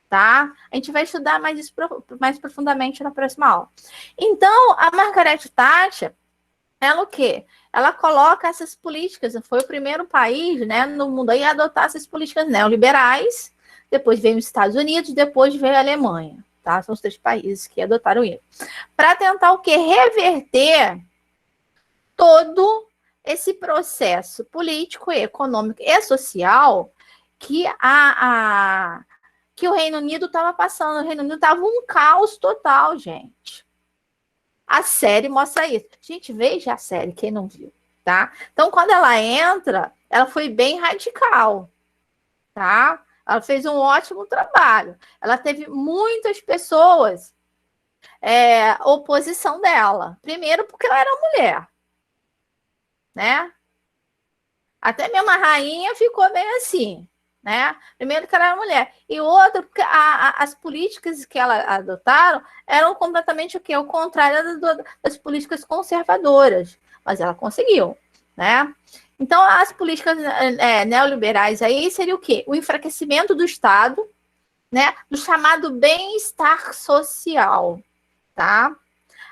tá? A gente vai estudar mais profundamente na próxima aula. Então, a Margaret Thatcher, ela o quê? Ela coloca essas políticas, foi o primeiro país, né, no mundo a adotar essas políticas neoliberais, depois veio os Estados Unidos, depois veio a Alemanha, tá? São os 3 países que adotaram isso. Para tentar o quê? Reverter todo esse processo político, econômico e social que que o Reino Unido estava passando. O Reino Unido estava um caos total, gente. A série mostra isso. Gente, veja a série, quem não viu, tá? Então, quando ela entra, ela foi bem radical, tá? Ela fez um ótimo trabalho. Ela teve muitas pessoas oposição dela. Primeiro, porque ela era mulher, né? Até mesmo a rainha ficou meio assim, né? Primeiro que ela era mulher. E outro, porque as políticas que ela adotaram eram completamente o quê? O contrário das políticas conservadoras. Mas ela conseguiu, né? Então, as políticas neoliberais aí seria o quê? O enfraquecimento do Estado, né? Do chamado bem-estar social, tá?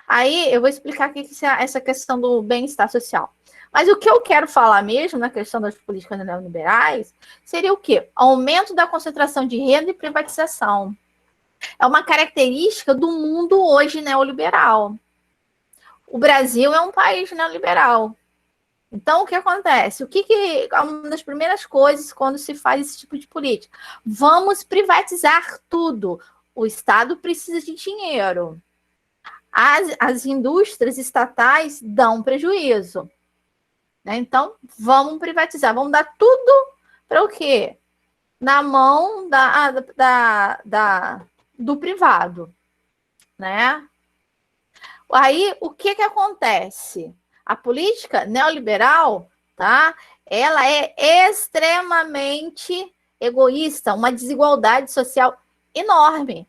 Aí eu vou explicar aqui essa questão do bem-estar social. Mas o que eu quero falar mesmo na questão das políticas neoliberais seria o quê? Aumento da concentração de renda e privatização. É uma característica do mundo hoje neoliberal. O Brasil é um país neoliberal. Então, o que acontece? Uma das primeiras coisas quando se faz esse tipo de política? Vamos privatizar tudo. O Estado precisa de dinheiro. As indústrias estatais dão prejuízo. Né? Então, vamos privatizar, vamos dar tudo para o quê? Na mão do privado, né? Aí, o que acontece? A política neoliberal, tá? Ela é extremamente egoísta, uma desigualdade social enorme.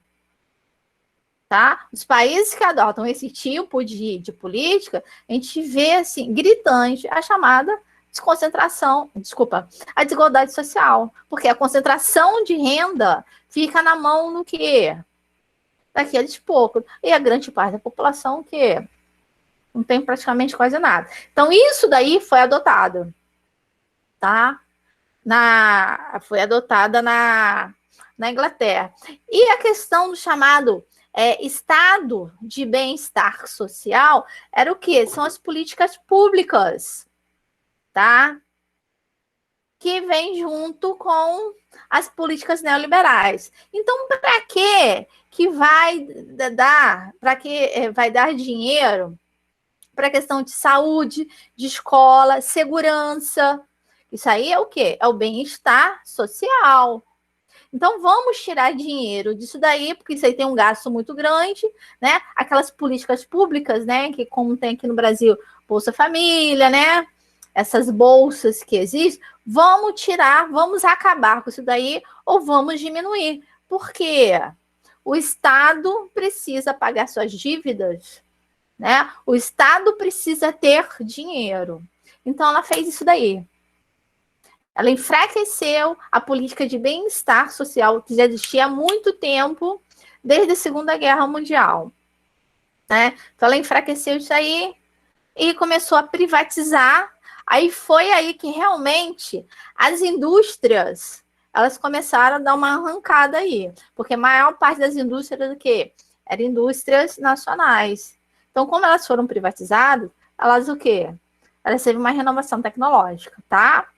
Tá? Os países que adotam esse tipo de política, a gente vê assim, gritante a chamada a desigualdade social, porque a concentração de renda fica na mão do quê? Daqueles poucos, e a grande parte da população que não tem praticamente quase nada. Então, isso daí foi adotado, tá? Foi adotada na Inglaterra. E a questão do chamado estado de bem-estar social era o quê? São as políticas públicas, tá? Que vem junto com as políticas neoliberais. Então, para que vai dar dinheiro para a questão de saúde, de escola, segurança? Isso aí é o quê? É o bem-estar social. Então, vamos tirar dinheiro disso daí, porque isso aí tem um gasto muito grande, né? Aquelas políticas públicas, né? Que como tem aqui no Brasil, Bolsa Família, né? Essas bolsas que existem, vamos tirar, vamos acabar com isso daí, ou vamos diminuir. Por quê? O Estado precisa pagar suas dívidas, né? O Estado precisa ter dinheiro. Então, ela fez isso daí. Ela enfraqueceu a política de bem-estar social que já existia há muito tempo, desde a Segunda Guerra Mundial. Né? Então, ela enfraqueceu isso aí e começou a privatizar. Aí foi aí que realmente as indústrias elas começaram a dar uma arrancada aí, porque a maior parte das indústrias do quê? Eram indústrias nacionais. Então, como elas foram privatizadas, elas o quê? Elas teve uma renovação tecnológica, tá?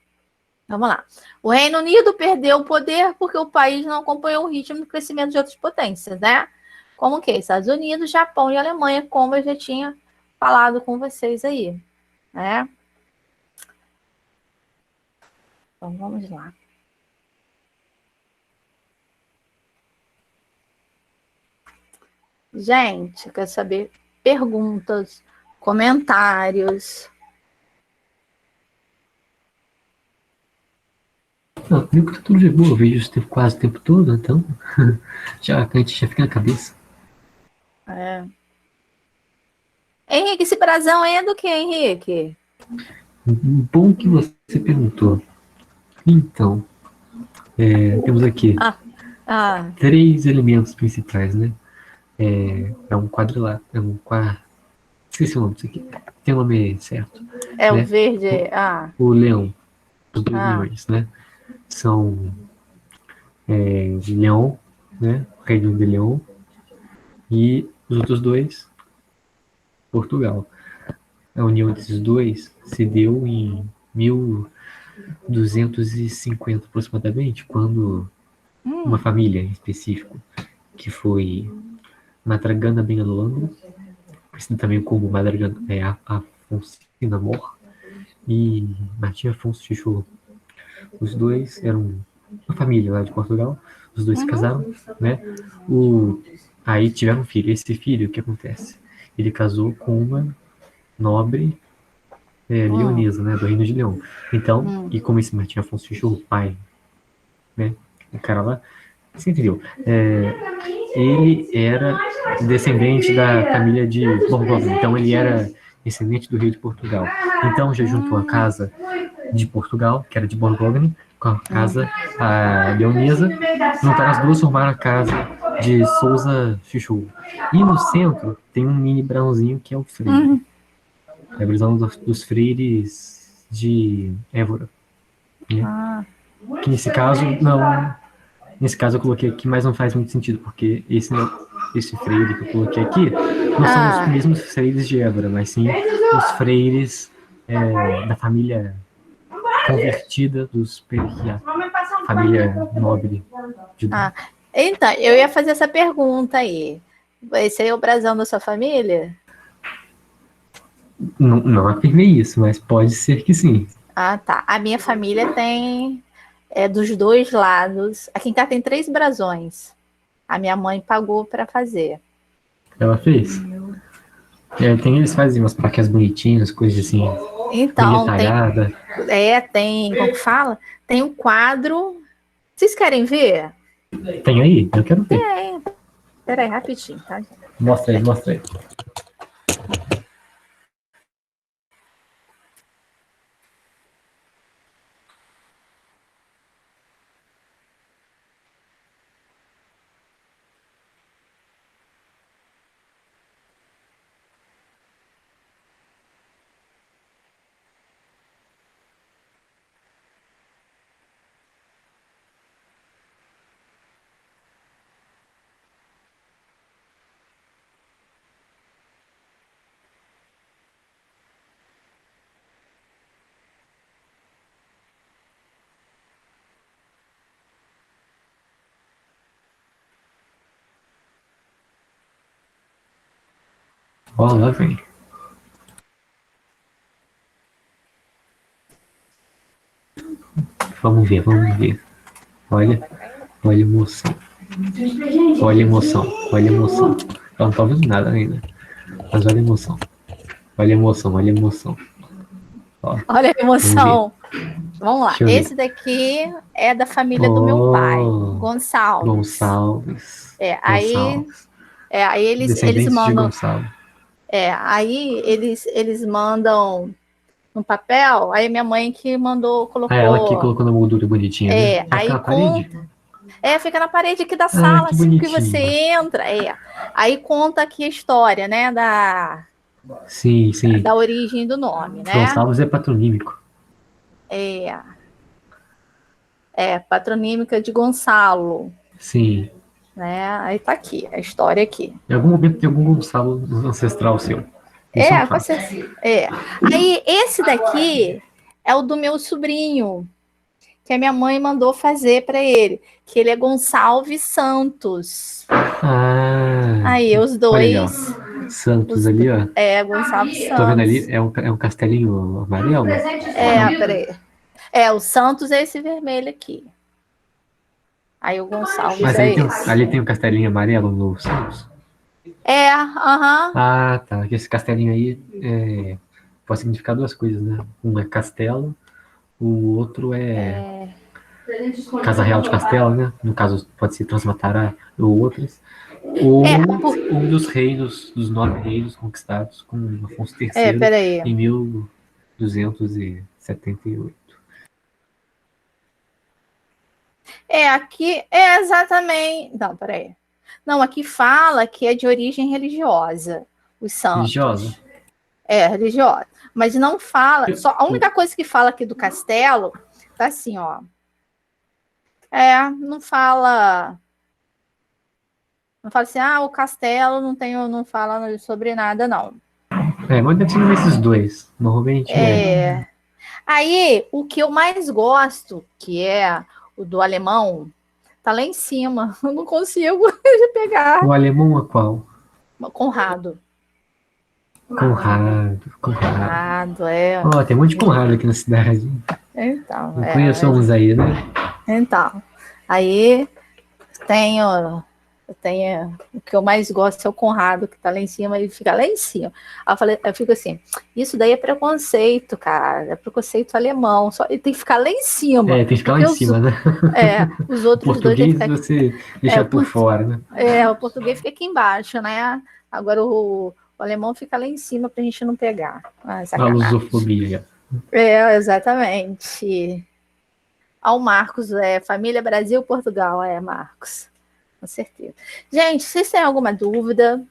Vamos lá. O Reino Unido perdeu o poder porque o país não acompanhou o ritmo do crescimento de outras potências, né? Como o quê? Estados Unidos, Japão e Alemanha, como eu já tinha falado com vocês aí, né? Então, vamos lá. Gente, eu quero saber perguntas, comentários. Não, comigo tá tudo de boa, eu vejo isso quase o tempo todo, então a gente já fica na cabeça. Henrique, esse brasão é do que, Henrique? Bom que você perguntou. Então, temos aqui 3 elementos principais, né? É um quadrilátero, esqueci o nome disso aqui. Tem o nome certo. É né? o verde, O leão, os 2 leões, né? São Leão, né? Reino de Leão. E os outros dois, Portugal. A união desses dois se deu em 1250 aproximadamente, quando uma família em específico, que foi Madragana Ben Luangro, conhecido também como Madragana Afonsina Mor, e Martim Afonso Xixô. Os dois eram uma família lá de Portugal, os dois se casaram, né? Aí tiveram um filho. Esse filho, o que acontece? Ele casou com uma nobre leonesa, né, do Reino de Leão. Então, e como esse Martim Afonso Xixô, o pai, né, o cara lá, você entendeu? Ele era descendente da família de Borgogne, então ele era descendente do rei de Portugal. Então já juntou a casa de Portugal, que era de Borgogne, com a casa leonesa, juntaram as duas, formaram a casa de Souza Xixô. E no centro tem um mini brãozinho que é o freire. É a visão dos freires de Évora. Né? Que nesse caso, não. Nesse caso eu coloquei aqui, mas não faz muito sentido, porque esse freire que eu coloquei aqui não são os mesmos freires de Évora, mas sim os freires da família convertida dos Periquiá, família nobre de Então, eu ia fazer essa pergunta aí. Esse aí é o brasão da sua família? Não afirmei isso, mas pode ser que sim. Ah, tá. A minha família tem dos dois lados. Aqui em casa tem 3 brasões. A minha mãe pagou para fazer. Ela fez? Eles fazem umas plaquinhas bonitinhas, coisas assim. Então, detalhada. Tem, como que fala? Tem um quadro. Vocês querem ver? Tem aí? Eu quero ver. Peraí, rapidinho, tá? Mostra aí. Ó, lá vem. Vamos ver. Olha a emoção. Olha a emoção. Eu não tô vendo nada ainda. Mas olha a emoção. Ó, olha a emoção. Vamos lá. Esse daqui é da família do meu pai, Gonçalves. Aí eles mandam. Aí eles mandam no papel. Aí minha mãe que colocou. Ela que colocou na moldura bonitinha. Né? Aí fica na parede aqui da sala, assim que você entra. Aí conta aqui a história, né? Sim. Da origem do nome, né? Gonçalves é patronímico. Patronímica de Gonçalo. Sim. Né? Aí tá aqui, a história aqui. Em algum momento tem algum Gonçalo ancestral seu. Aí esse daqui é o do meu sobrinho, que a minha mãe mandou fazer para ele, que ele é Gonçalves Santos. Aí os dois. Santos ali, ó. Gonçalves Santos. Tô vendo ali, é um castelinho amarelo? Peraí. O Santos é esse vermelho aqui. Aí o Gonçalves ali tem um castelinho amarelo no Santos? Ah, tá. Esse castelinho aí pode significar 2 coisas, né? Um é castelo, o outro é Casa Real de Castelo, né? No caso, pode ser Transmatará ou outras. Ou um dos 9 reinos conquistados com Afonso III em 1278. Aqui é exatamente. Não, peraí. Não, aqui fala que é de origem religiosa, os santos. Religiosa? Religiosa. Mas não fala. Só a única coisa que fala aqui do castelo tá assim, ó. Não fala. Não fala assim, o castelo não fala sobre nada, não. Mas deve ser nesses dois. Normalmente Aí, o que eu mais gosto, que é o do alemão, tá lá em cima. Eu não consigo pegar. O alemão é qual? Conrado. Conrado, é. Tem um monte de Conrado aqui na cidade. Então, eu conheço uns aí, né? Então, aí eu tenho o que eu mais gosto é o Conrado, que tá lá em cima, ele fica lá em cima. Aí eu fico assim, isso daí é preconceito, cara, é preconceito alemão, só ele tem que ficar lá em cima. Tem que ficar lá em cima, né? Os outros dois tem que ficar você deixa por fora, né? O português fica aqui embaixo, né? Agora o alemão fica lá em cima pra gente não pegar. A lusofobia. Exatamente. O Marcos, Família Brasil, Portugal, Marcos. Com certeza. Gente, vocês têm alguma dúvida?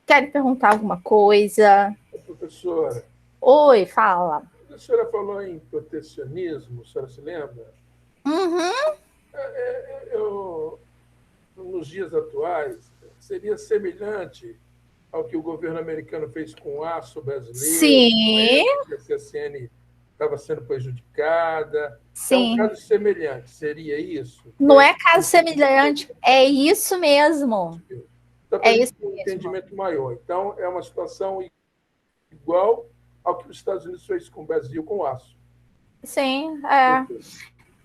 Querem perguntar alguma coisa? Professora. Oi, fala. A senhora falou em protecionismo, a senhora se lembra? Uhum. Nos dias atuais, seria semelhante ao que o governo americano fez com o aço brasileiro? Sim. Que a CSN estava sendo prejudicada. Sim. É um caso semelhante, seria isso? Não é caso semelhante, é isso mesmo. Então, é isso mesmo. Um entendimento maior. Então, é uma situação igual ao que os Estados Unidos fez com o Brasil com o aço. Sim,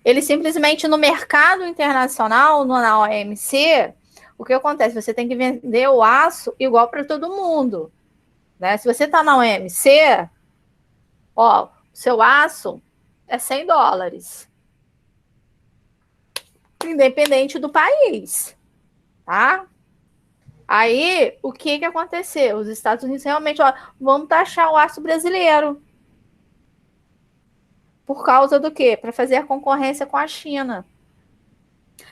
Ele simplesmente, no mercado internacional, na OMC, o que acontece? Você tem que vender o aço igual para todo mundo. Né? Se você está na OMC, o seu aço é $100. Independente do país. Tá? Aí, o que aconteceu? Os Estados Unidos realmente, vamos taxar o aço brasileiro. Por causa do quê? Para fazer a concorrência com a China.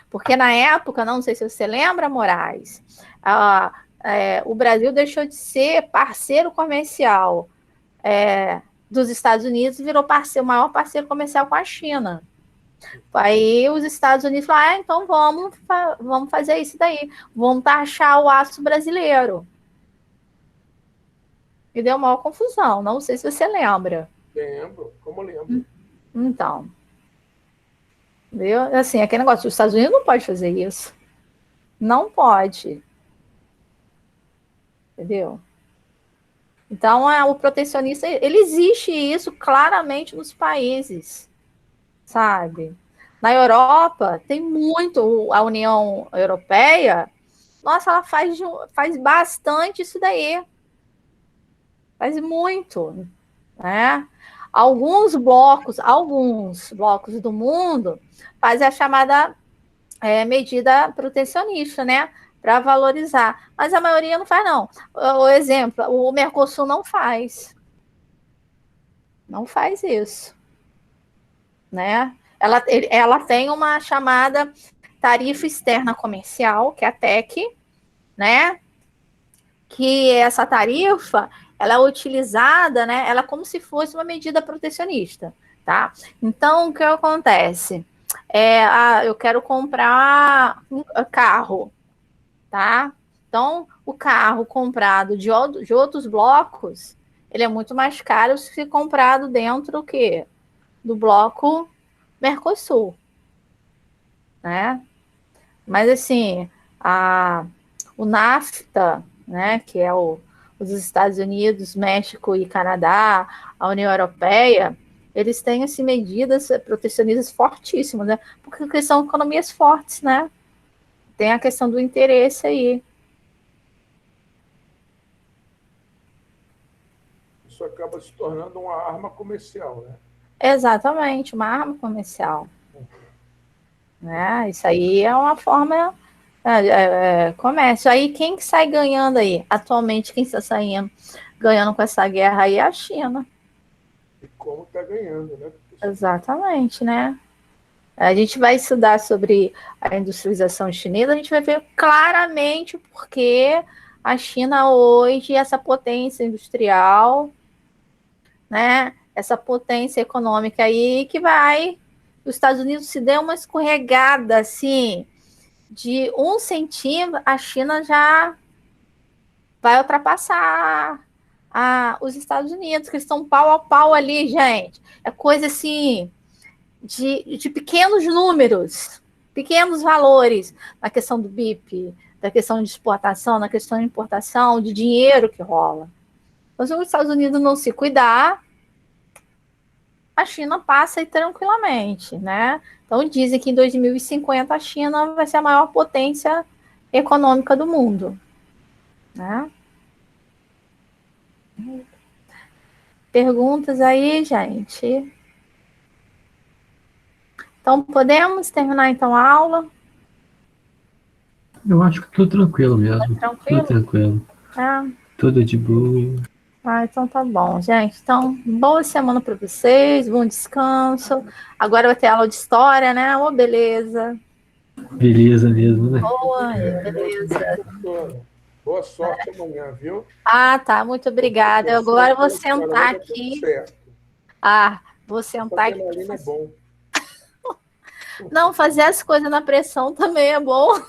Porque na época, não sei se você lembra, Moraes, o Brasil deixou de ser parceiro comercial dos Estados Unidos e virou o maior parceiro comercial com a China. Aí os Estados Unidos falaram, então vamos fazer isso daí. Vamos taxar o aço brasileiro. E deu maior confusão. Não sei se você lembra. Lembro, como lembro. Então. Entendeu? Assim, aquele negócio, os Estados Unidos não pode fazer isso. Não pode. Entendeu? Então, o protecionista, ele existe isso claramente nos países, sabe? Na Europa, tem muito, a União Europeia, nossa, ela faz bastante isso daí. Faz muito, né? Alguns blocos do mundo fazem a chamada medida protecionista, né? Para valorizar. Mas a maioria não faz, não. O exemplo, o Mercosul não faz. Não faz isso. Né? Ela tem uma chamada tarifa externa comercial, que é a TEC, né? Que essa tarifa, ela é utilizada, né? Ela é como se fosse uma medida protecionista, tá? Então, o que acontece? Eu quero comprar um carro, tá? Então, o carro comprado de outros blocos, ele é muito mais caro se comprado dentro do bloco Mercosul, né? Mas, assim, o NAFTA, né, que é os Estados Unidos, México e Canadá, a União Europeia, eles têm assim, medidas protecionistas fortíssimas, né? Porque são economias fortes, né? Tem a questão do interesse aí. Isso acaba se tornando uma arma comercial, né? Exatamente, uma arma comercial. Né? Isso aí é uma forma comércio. Aí quem que sai ganhando aí? Atualmente, quem está ganhando com essa guerra aí é a China. E como está ganhando, né? Exatamente, né? A gente vai estudar sobre a industrialização chinesa, a gente vai ver claramente porque a China hoje, essa potência industrial, né? Essa potência econômica aí que vai os Estados Unidos se der uma escorregada, assim, de 1 centímetro, a China já vai ultrapassar os Estados Unidos, que eles estão pau a pau ali, gente. É coisa, assim, de pequenos números, pequenos valores, na questão do BIP, da questão de exportação, na questão de importação, de dinheiro que rola. Então, se os Estados Unidos não se cuidar, a China passa aí tranquilamente, né? Então, dizem que em 2050 a China vai ser a maior potência econômica do mundo, né? Perguntas aí, gente? Então, podemos terminar então a aula? Eu acho que tudo tranquilo mesmo. Tranquilo? Tudo tranquilo. Ah. Tudo de boa. Então tá bom, gente. Então, boa semana para vocês, bom descanso. Agora vai ter aula de história, né? Ô, beleza. Beleza mesmo, né? Boa, beleza. Boa sorte amanhã, viu? Tá. Muito obrigada. Agora eu vou sentar aqui. Vou sentar aqui. É bom. Não, fazer as coisas na pressão também é bom.